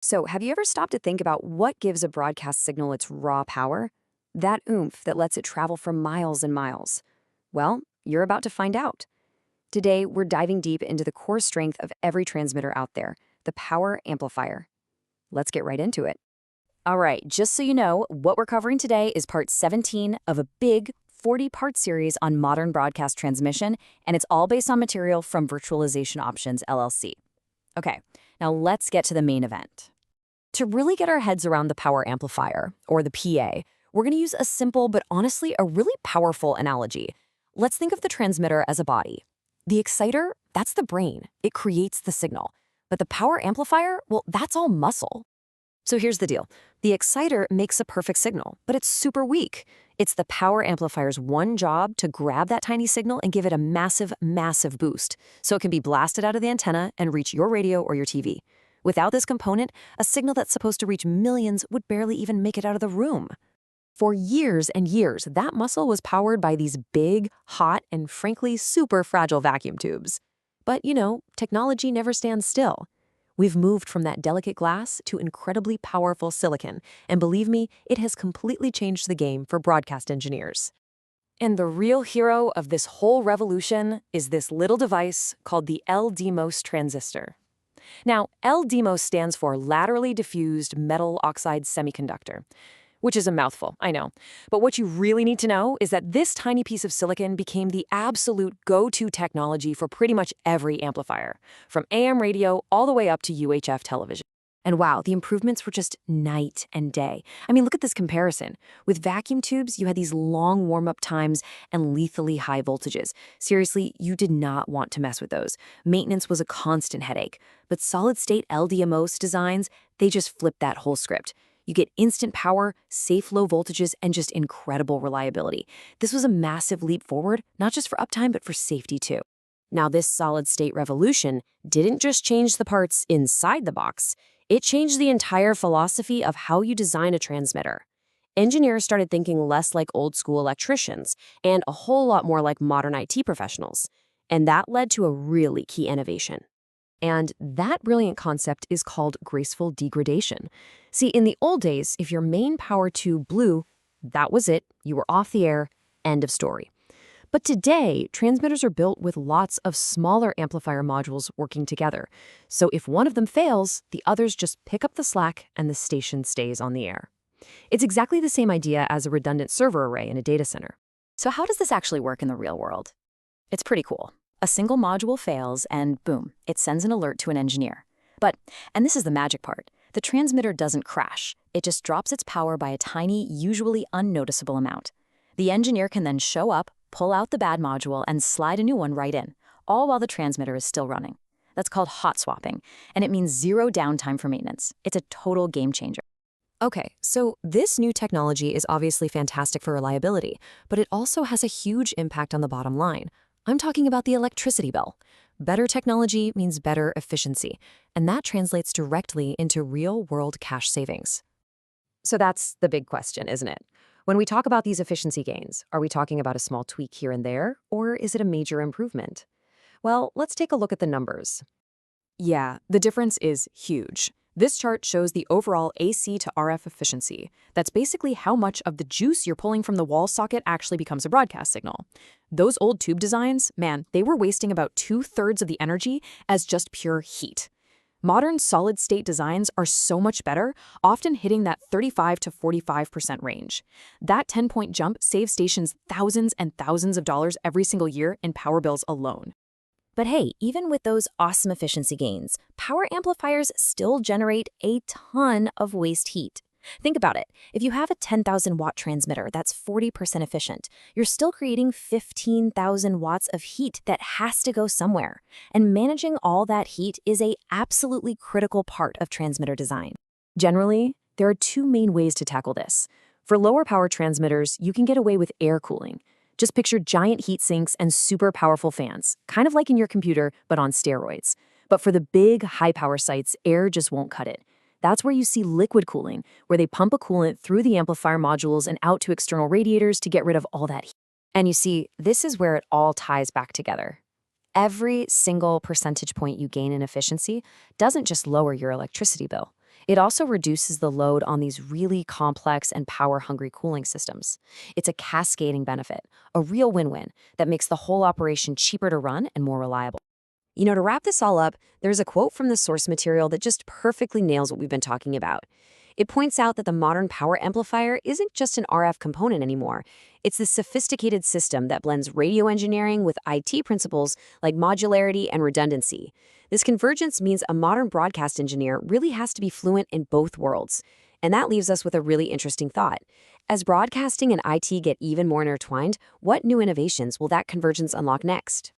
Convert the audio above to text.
So, have you ever stopped to think about what gives a broadcast signal its raw power? That oomph that lets it travel for miles and miles. Well, you're about to find out. Today, we're diving deep into the core strength of every transmitter out there, the power amplifier. Let's get right into it. All right, just so you know, what we're covering today is part 17 of a big 40-part series on modern broadcast transmission, and it's all based on material from Virtualization Options LLC. Okay, now let's get to the main event. To really get our heads around the power amplifier, or the PA, we're going to use a simple but honestly a really powerful analogy. Let's think of the transmitter as a body. The exciter, that's the brain. It creates the signal. But the power amplifier, well, that's all muscle. So here's the deal. The exciter makes a perfect signal, but it's super weak. It's the power amplifier's one job to grab that tiny signal and give it a massive, massive boost, so it can be blasted out of the antenna and reach your radio or your TV. Without this component, a signal that's supposed to reach millions would barely even make it out of the room. For years and years, that muscle was powered by these big, hot, and frankly super fragile vacuum tubes. But, technology never stands still. We've moved from that delicate glass to incredibly powerful silicon, and believe me, it has completely changed the game for broadcast engineers. And the real hero of this whole revolution is this little device called the LDMOS transistor. Now, LDMOS stands for laterally diffused metal oxide semiconductor, which is a mouthful, I know. But what you really need to know is that this tiny piece of silicon became the absolute go-to technology for pretty much every amplifier, from AM radio all the way up to UHF television. And wow, the improvements were just night and day. I mean, look at this comparison. With vacuum tubes, you had these long warm-up times and lethally high voltages. Seriously, you did not want to mess with those. Maintenance was a constant headache. But solid-state LDMOS designs, they just flipped that whole script. You get instant power, safe low voltages, and just incredible reliability. This was a massive leap forward, not just for uptime, but for safety too. Now, this solid-state revolution didn't just change the parts inside the box. It changed the entire philosophy of how you design a transmitter. Engineers started thinking less like old-school electricians and a whole lot more like modern IT professionals. And that led to a really key innovation. And that brilliant concept is called graceful degradation. See, in the old days, if your main power tube blew, that was it. You were off the air. End of story. But today, transmitters are built with lots of smaller amplifier modules working together. So if one of them fails, the others just pick up the slack and the station stays on the air. It's exactly the same idea as a redundant server array in a data center. So how does this actually work in the real world? It's pretty cool. A single module fails and boom, it sends an alert to an engineer. But, and this is the magic part, the transmitter doesn't crash. It just drops its power by a tiny, usually unnoticeable amount. The engineer can then show up, pull out the bad module, and slide a new one right in, all while the transmitter is still running. That's called hot swapping, and it means zero downtime for maintenance. It's a total game changer. Okay, so this new technology is obviously fantastic for reliability, but it also has a huge impact on the bottom line. I'm talking about the electricity bill. Better technology means better efficiency, and that translates directly into real-world cash savings. So that's the big question, isn't it? When we talk about these efficiency gains, are we talking about a small tweak here and there, or is it a major improvement? Well, let's take a look at the numbers. Yeah, the difference is huge. This chart shows the overall AC to RF efficiency. That's basically how much of the juice you're pulling from the wall socket actually becomes a broadcast signal. Those old tube designs, man, they were wasting about 2/3 of the energy as just pure heat. Modern solid-state designs are so much better, often hitting that 35 to 45% range. That 10-point jump saves stations thousands and thousands of dollars every single year in power bills alone. But hey, even with those awesome efficiency gains, power amplifiers still generate a ton of waste heat. Think about it. If you have a 10,000-watt transmitter that's 40% efficient, you're still creating 15,000 watts of heat that has to go somewhere. And managing all that heat is a absolutely critical part of transmitter design. Generally, there are two main ways to tackle this. For lower power transmitters, you can get away with air cooling. Just picture giant heat sinks and super powerful fans, kind of like in your computer, but on steroids. But for the big, high-power sites, air just won't cut it. That's where you see liquid cooling, where they pump a coolant through the amplifier modules and out to external radiators to get rid of all that heat. And you see, this is where it all ties back together. Every single percentage point you gain in efficiency doesn't just lower your electricity bill. It also reduces the load on these really complex and power-hungry cooling systems. It's a cascading benefit, a real win-win that makes the whole operation cheaper to run and more reliable. To wrap this all up, there's a quote from the source material that just perfectly nails what we've been talking about. It points out that the modern power amplifier isn't just an RF component anymore. It's this sophisticated system that blends radio engineering with IT principles like modularity and redundancy. This convergence means a modern broadcast engineer really has to be fluent in both worlds. And that leaves us with a really interesting thought. As broadcasting and IT get even more intertwined, what new innovations will that convergence unlock next?